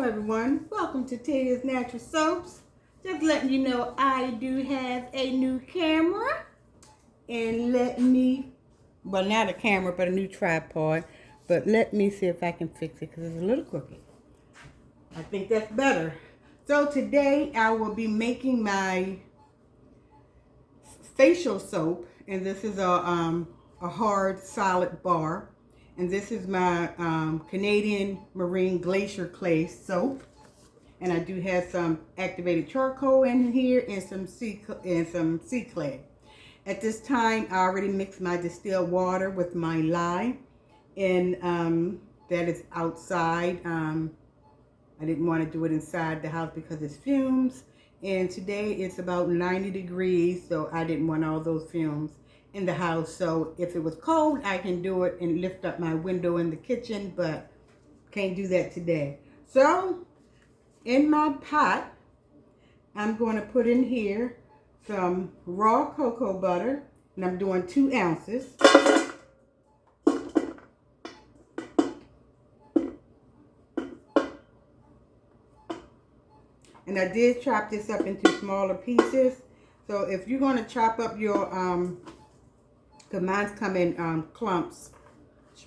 Hello everyone, welcome to Tiela's Natural Soaps. Just letting you know I do have a new camera. And well, not a camera, but a new tripod. But let me see if I can fix it because it's a little crooked. I think that's better. So today I will be making my facial soap. And this is a hard, solid bar. And this is my Canadian Marine Glacier Clay soap. And I do have some activated charcoal in here and some sea clay. At this time, I already mixed my distilled water with my lye. And that is outside. I didn't want to do it inside the house because it's fumes. And today it's about 90 degrees, so I didn't want all those fumes in the house. So if it was cold, I can do it and lift up my window in the kitchen, but can't do that today. So in my pot, I'm going to put in here some raw cocoa butter, and I'm doing 2 ounces. And I did chop this up into smaller pieces. So if you're going to chop up your, because mine's come in clumps,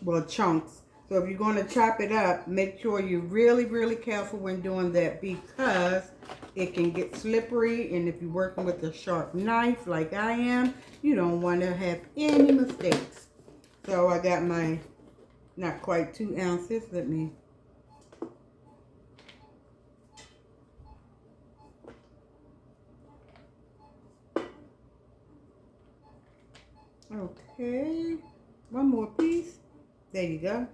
well, chunks. So if you're going to chop it up, make sure you're really, really careful when doing that because it can get slippery. And if you're working with a sharp knife like I am, you don't want to have any mistakes. So I got my, not quite 2 ounces. Let me... Okay, one more piece. There you go.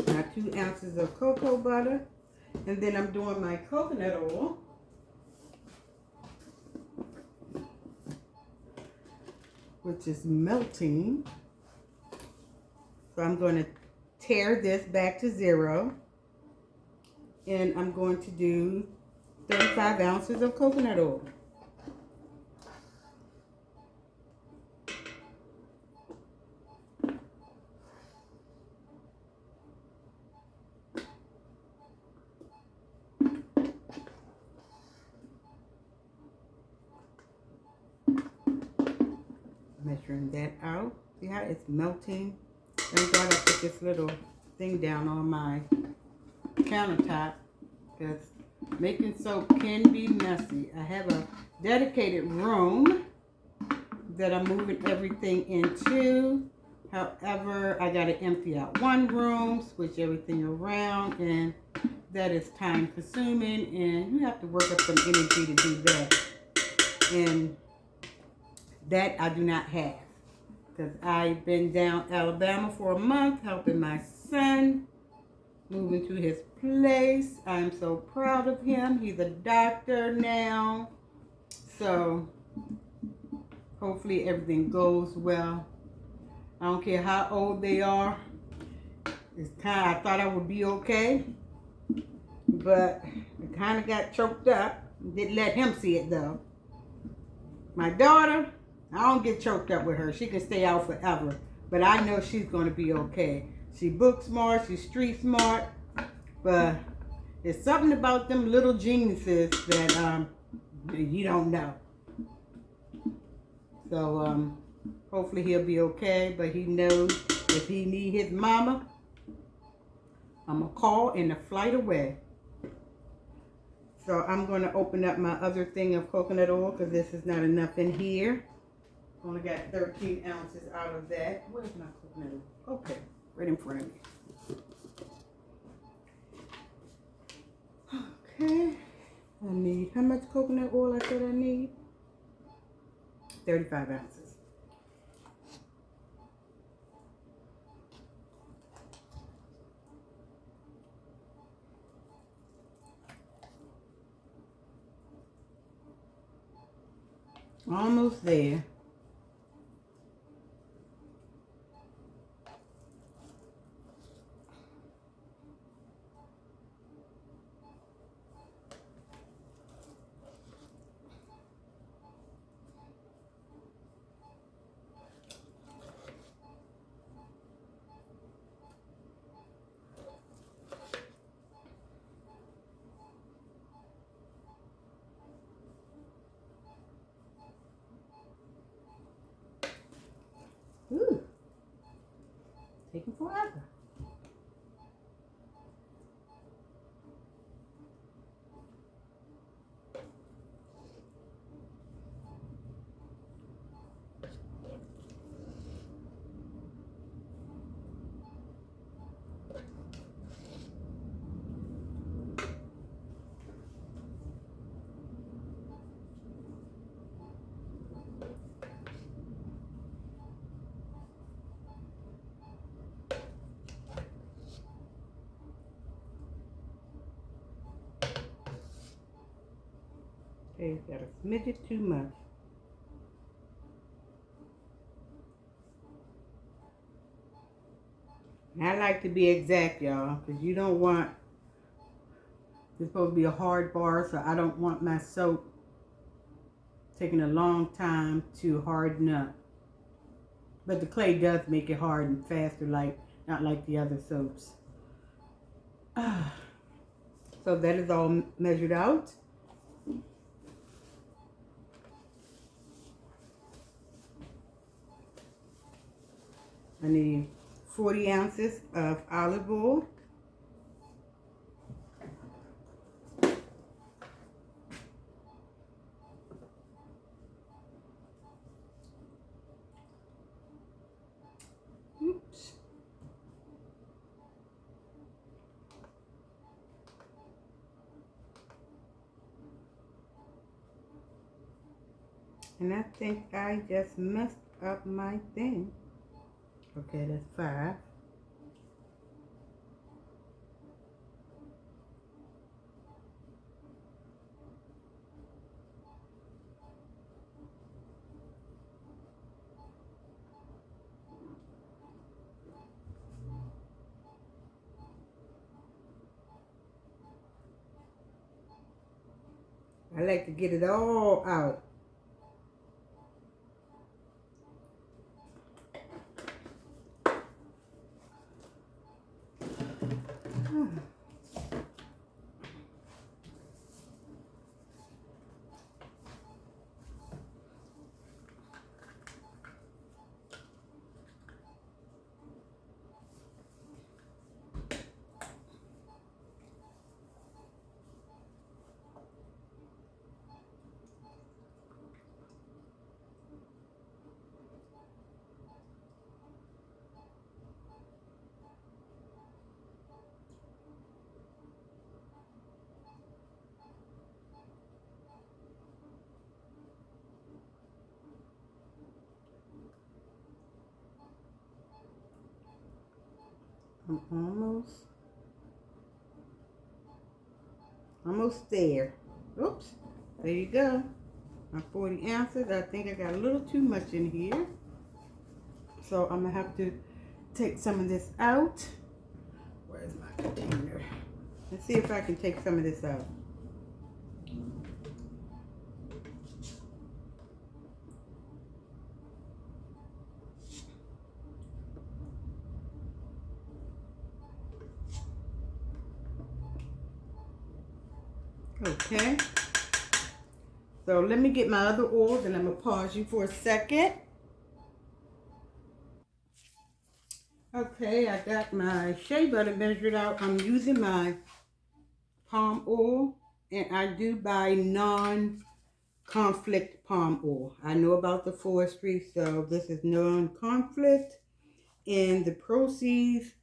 Now 2 ounces of cocoa butter. And then I'm doing my coconut oil. Which is melting. So I'm going to tare this back to 0. And I'm going to do 35 ounces of coconut oil. Measuring that out. See how it's melting? Thank God I put this little thing down on my countertop because making soap can be messy. I have a dedicated room that I'm moving everything into. However, I got to empty out one room, switch everything around, and that is time consuming, and you have to work up some energy to do that. And that I do not have because I've been down Alabama for a month helping my son moving to his place. I'm so proud of him. He's a doctor now. So hopefully everything goes well. I don't care how old they are. It's kind of, I thought I would be okay, but I kind of got choked up. Didn't let him see it though. My daughter, I don't get choked up with her. She can stay out forever. But I know she's going to be okay. She book smart. She's street smart. But there's something about them little geniuses that you don't know. So hopefully he'll be okay. But he knows if he need his mama, I'm going to call and a flight away. So I'm going to open up my other thing of coconut oil because this is not enough in here. Only got 13 ounces out of that. Where's my coconut oil? Okay, right in front of me. Okay, I need, how much coconut oil I said I need? 35 ounces. Almost there. Okay, got a smidget too much. And I like to be exact, y'all, because you don't want, it's supposed to be a hard bar, so I don't want my soap taking a long time to harden up. But the clay does make it harden faster, like not like the other soaps. So that is all measured out. I need 40 ounces of olive oil. Oops. And I think I just messed up my thing. Okay, that's 5. I like to get it all out. I'm almost there. Oops, there you go. My 40 ounces. I think I got a little too much in here. So I'm gonna have to take some of this out. Where's my container? Let's see if I can take some of this out. Okay. So let me get my other oils and I'm gonna pause you for a second. Okay, I got my shea butter measured out. I'm using my palm oil and I do buy non-conflict palm oil. I know about the forestry, so this is non-conflict. And the proceeds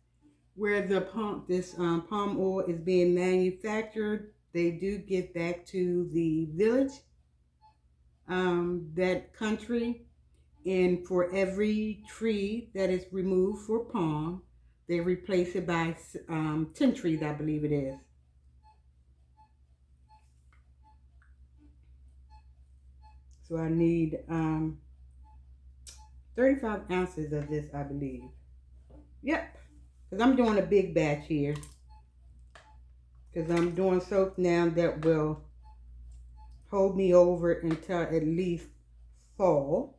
where the palm oil is being manufactured, they do give back to the village, that country. And for every tree that is removed for palm, they replace it by 10 trees, I believe it is. So I need 35 ounces of this, I believe. Yep, because I'm doing a big batch here. Because I'm doing soap now that will hold me over until at least fall.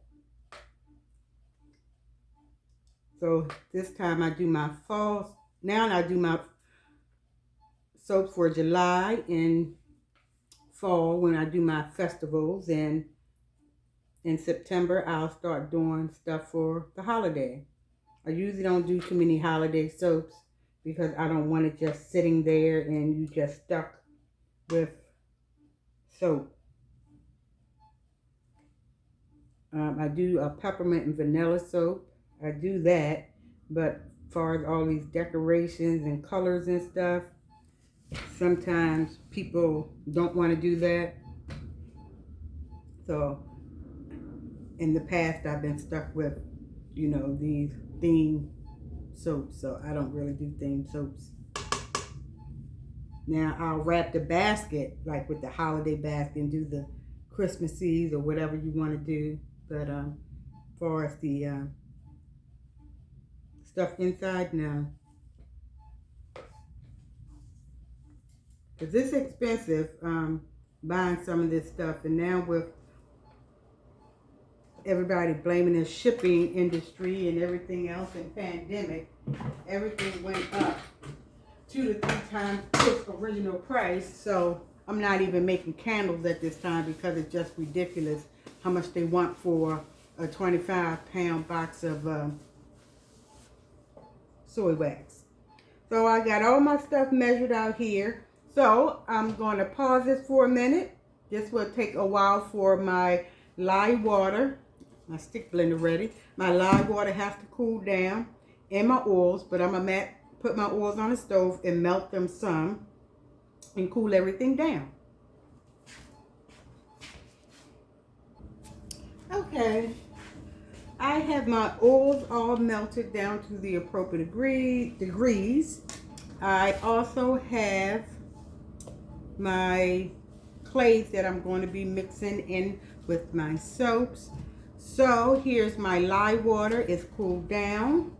So this time I do my fall. Now I do my soap for July and fall when I do my festivals. And in September, I'll start doing stuff for the holiday. I usually don't do too many holiday soaps because I don't want it just sitting there and you just stuck with soap. I do a peppermint and vanilla soap. I do that, but as far as all these decorations and colors and stuff, sometimes people don't want to do that. So in the past, I've been stuck with, these theme soaps. So I don't really do theme soaps. Now I'll wrap the basket, like with the holiday basket, and do the Christmases or whatever you want to do. But as far as the stuff inside, no. Because it's expensive buying some of this stuff. And now with everybody blaming the shipping industry and everything else and pandemic, everything went up 2 to 3 times its original price. So I'm not even making candles at this time because it's just ridiculous how much they want for a 25-pound box of soy wax. So I got all my stuff measured out here. So I'm going to pause this for a minute. This will take a while for my lye water, my stick blender ready. My lye water has to cool down, and my oils, but I'm going to put my oils on the stove and melt them some and cool everything down. Okay, I have my oils all melted down to the appropriate degrees. I also have my clays that I'm going to be mixing in with my soaps. So here's my lye water. It's cooled down.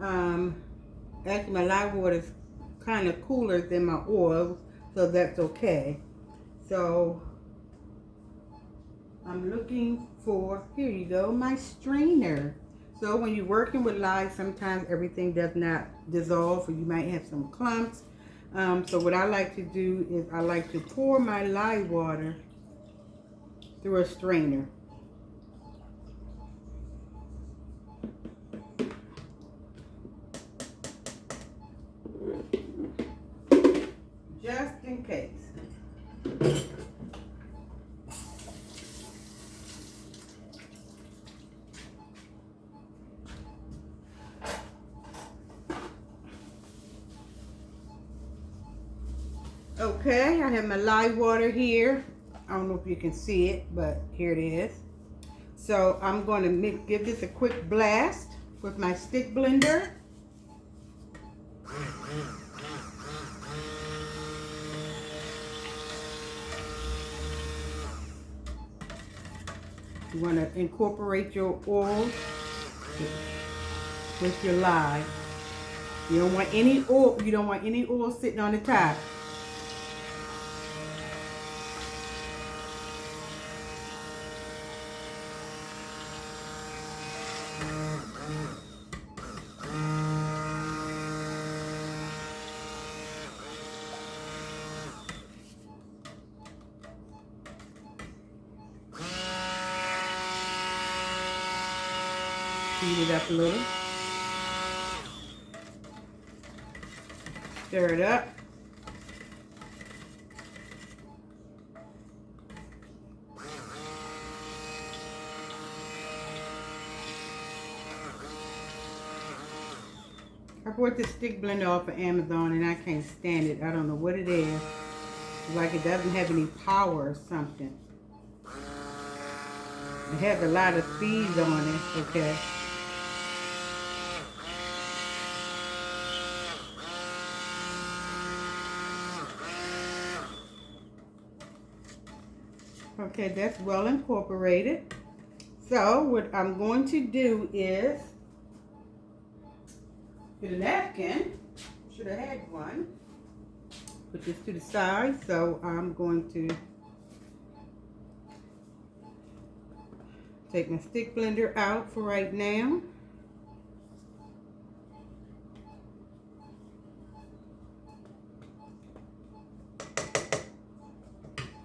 Actually, my lye water is kind of cooler than my oils, so that's okay. So I'm looking for, here you go, my strainer. So when you're working with lye, sometimes everything does not dissolve, or you might have some clumps. So what I like to do is I like to pour my lye water through a strainer. Just in case. Okay, I have my lye water here. I don't know if you can see it, but here it is. So I'm going to give this a quick blast with my stick blender. You want to incorporate your oil with your lye. You don't want any oil. You don't want any oil sitting on the top. Heat it up a little. Stir it up. I bought this stick blender off of Amazon and I can't stand it. I don't know what it is. It's like it doesn't have any power or something. It has a lot of speed on it, okay. Okay, that's well incorporated. So what I'm going to do is get a napkin. Should have had one. Put this to the side. So I'm going to take my stick blender out for right now.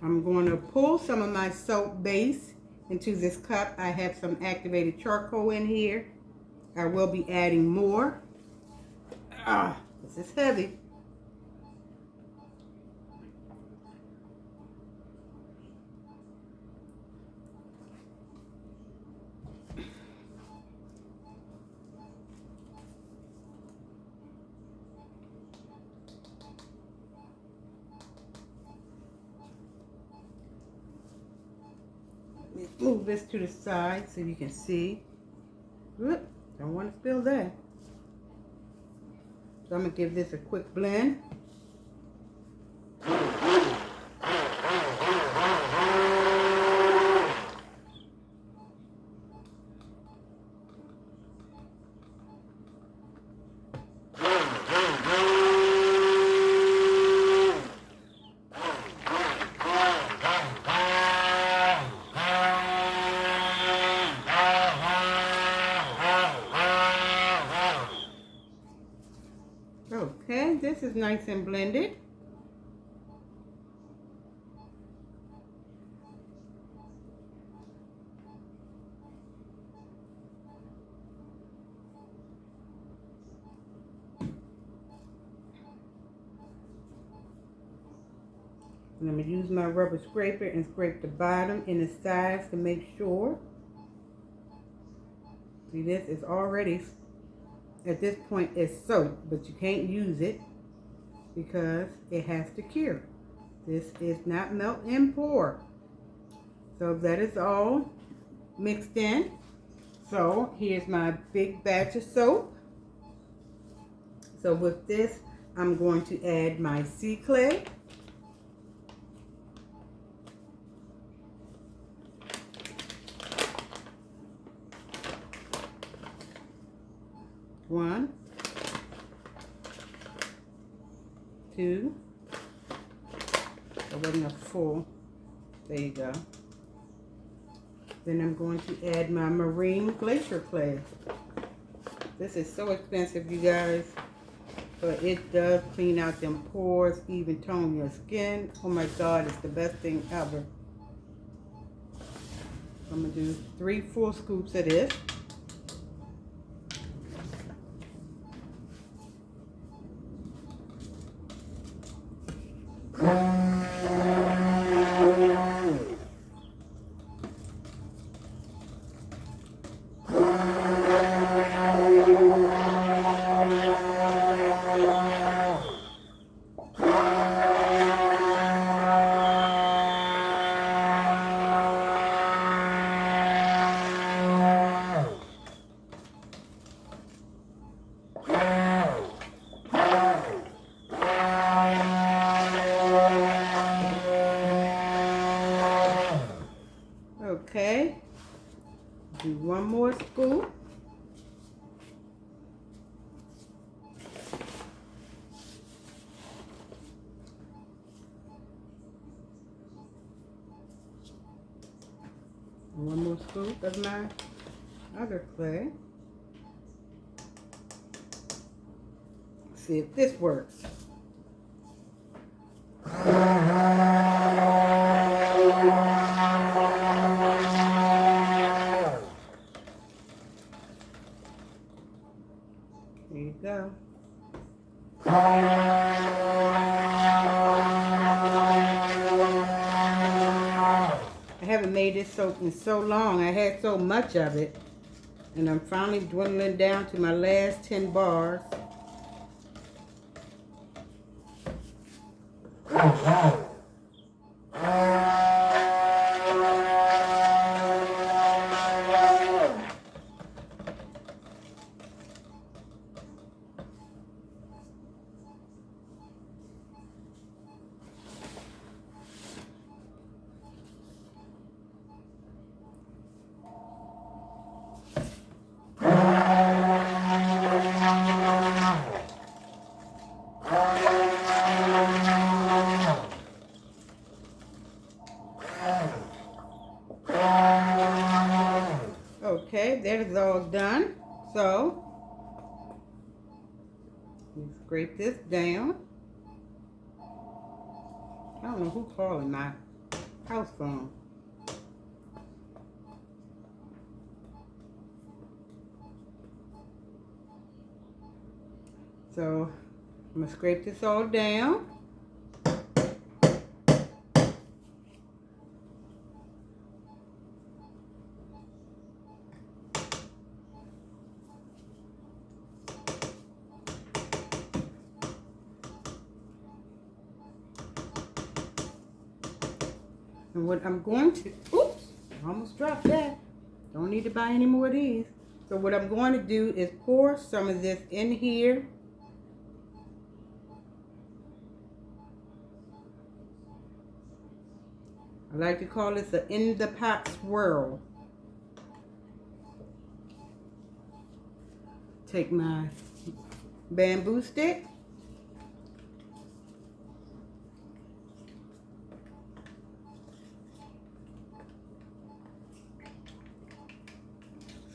I'm going to pull some of my soap base into this cup. I have some activated charcoal in here. I will be adding more. This is heavy. Move this to the side so you can see. Oop, don't want to spill that. So I'm going to give this a quick blend. Okay, this is nice and blended. And I'm going to use my rubber scraper and scrape the bottom and the sides to make sure. See, this is already, at this point, it's soaked, but you can't use it because it has to cure. This is not melt and pour. So that is all mixed in. So here's my big batch of soap. So with this, I'm going to add my sea clay. One, two. That wasn't a full. There you go. Then I'm going to add my marine glacier clay. This is so expensive, you guys, but it does clean out them pores, even tone your skin. Oh my God, it's the best thing ever. I'm gonna do 3 full scoops of this. Okay, do 1 more scoop. One more scoop of my other clay. See if this works. There you go. I haven't made this soap in so long. I had so much of it. And I'm finally dwindling down to my last 10 bars. Okay, that is all done. So, you scrape this down. I don't know who calling my house phone. So, I'm gonna scrape this all down. And what I'm going to, oops, I almost dropped that. Don't need to buy any more of these. So what I'm going to do is pour some of this in here. I like to call this an in the pot swirl. Take my bamboo stick.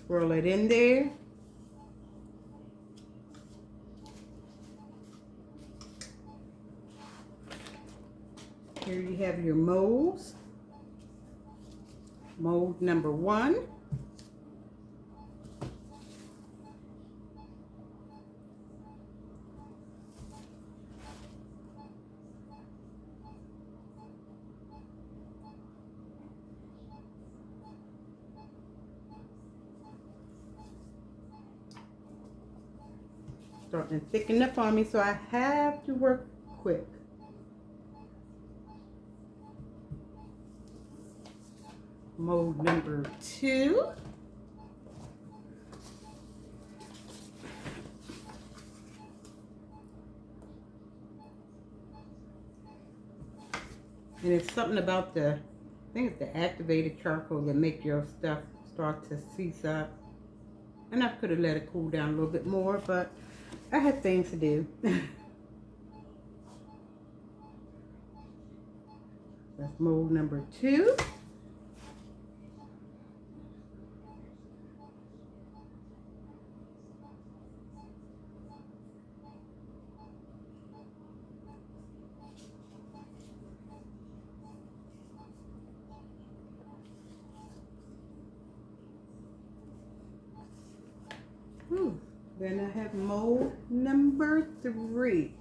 Swirl it in there. Here you have your molds. Mold number 1. Starting to thicken up on me, so I have to work quick. Mold number 2. And it's something about the, I think it's the activated charcoal that make your stuff start to seize up. And I could have let it cool down a little bit more, but I had things to do. That's mold number 2. Then I have mold number 3.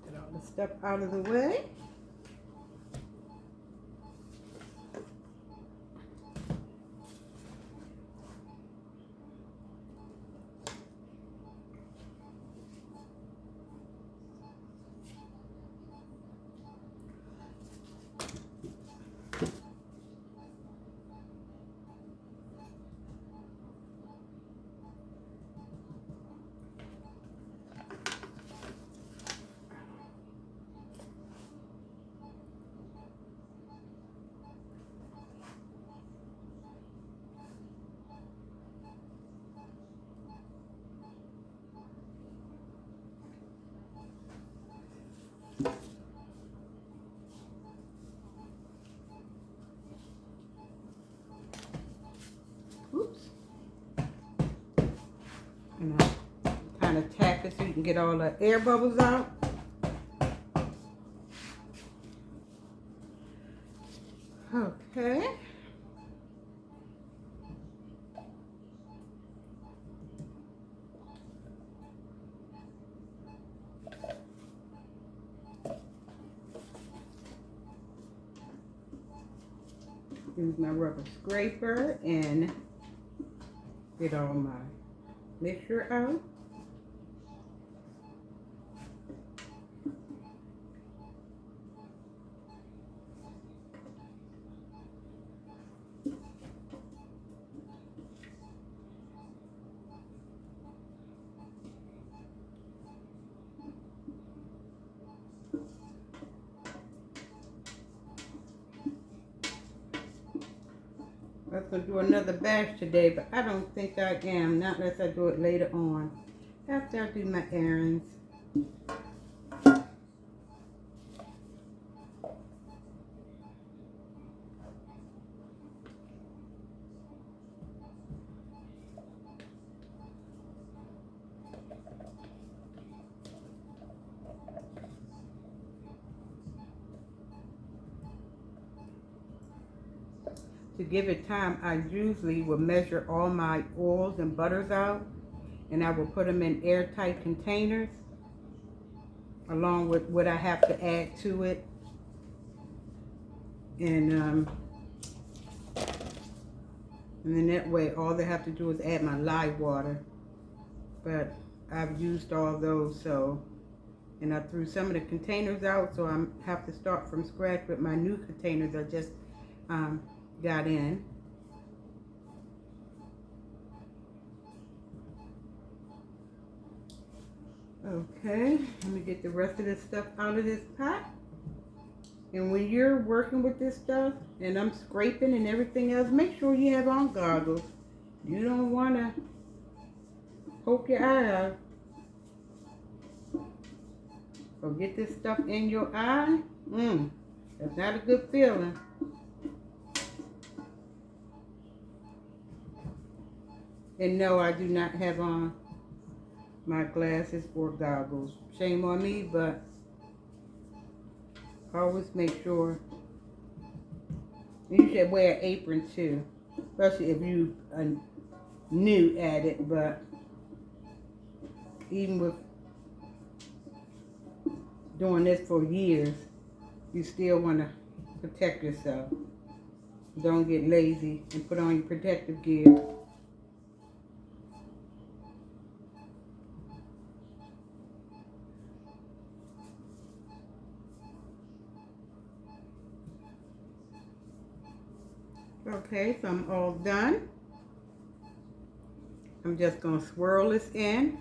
Get all the stuff out of the way. Oops. And I kind of tap it so you can get all the air bubbles out. Okay. Use my rubber scraper and get all my mixture out. I was going to do another batch today, but I don't think I am, not unless I do it later on, after I do my errands. To give it time, I usually will measure all my oils and butters out, and I will put them in airtight containers along with what I have to add to it. And then that way all they have to do is add my live water. But I've used all those, so, and I threw some of the containers out, so I have to start from scratch with my new containers I just got in. Okay, let me get the rest of this stuff out of this pot. And when you're working with this stuff, and I'm scraping and everything else, make sure you have on goggles. You don't want to poke your eye out or get this stuff in your eye. That's not a good feeling. And no, I do not have on my glasses or goggles. Shame on me, but Always make sure. You should wear an apron too, especially if you are new at it. But even with doing this for years, you still want to protect yourself. Don't get lazy and put on your protective gear. Okay, so I'm all done. I'm just going to swirl this in.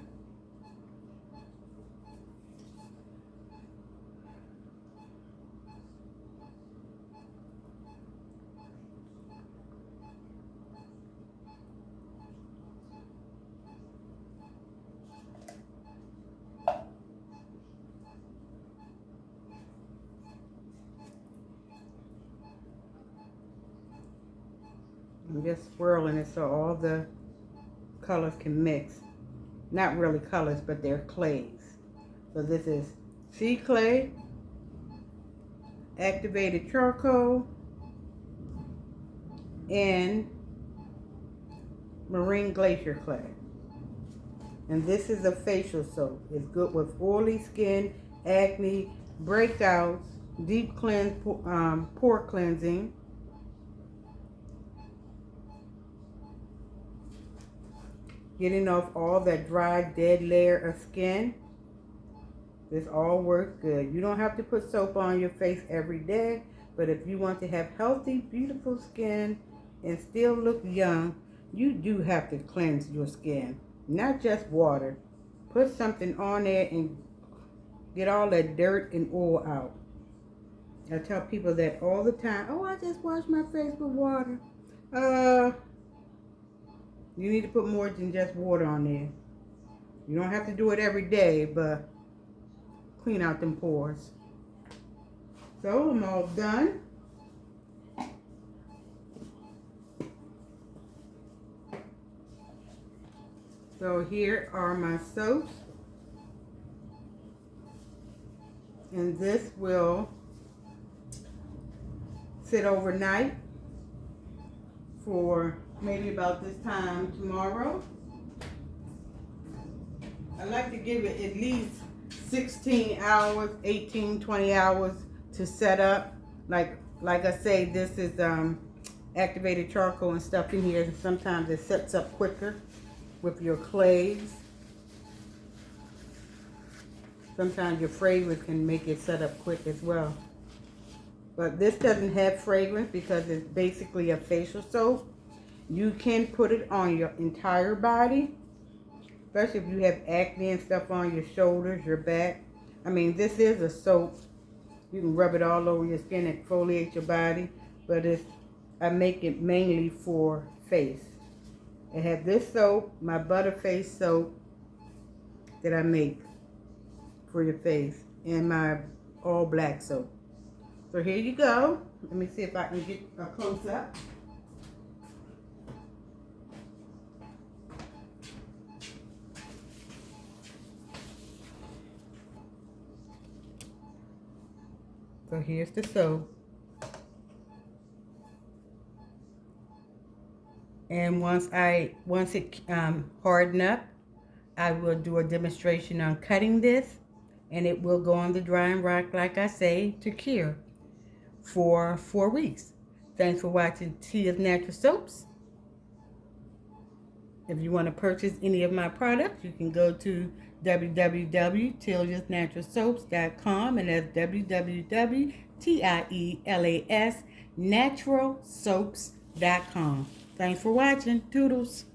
I'm just swirling it so all the colors can mix. Not really colors, but they're clays. So this is sea clay, activated charcoal, and marine glacier clay. And this is a facial soap. It's good with oily skin, acne, breakouts, deep cleanse, pore cleansing. Getting off all that dry, dead layer of skin. This all works good. You don't have to put soap on your face every day, but if you want to have healthy, beautiful skin and still look young, you do have to cleanse your skin. Not just water. Put something on there and get all that dirt and oil out. I tell people that all the time. Oh, I just wash my face with water. You need to put more than just water on there. You don't have to do it every day, but clean out them pores. So I'm all done. So here are my soaps. And this will sit overnight for maybe about this time tomorrow. I like to give it at least 16 hours, 18, 20 hours to set up. Like I say, this is activated charcoal and stuff in here. Sometimes it sets up quicker with your clays. Sometimes your fragrance can make it set up quick as well. But this doesn't have fragrance because it's basically a facial soap. You can put it on your entire body, especially if you have acne and stuff on your shoulders, your back. I mean, this is a soap. You can rub it all over your skin and exfoliate your body, but I make it mainly for face. I have this soap, my Butterface soap that I make for your face, and my all black soap. So here you go. Let me see if I can get a close up. So here's the soap. And once it harden up, I will do a demonstration on cutting this, and it will go on the drying rack, like I say, to cure for 4 weeks. Thanks for watching Tia's Natural Soaps. If you want to purchase any of my products, you can go to www.tielasnaturalsoaps.com, and that's www.tielasnaturalsoaps.com. Thanks for watching. Toodles.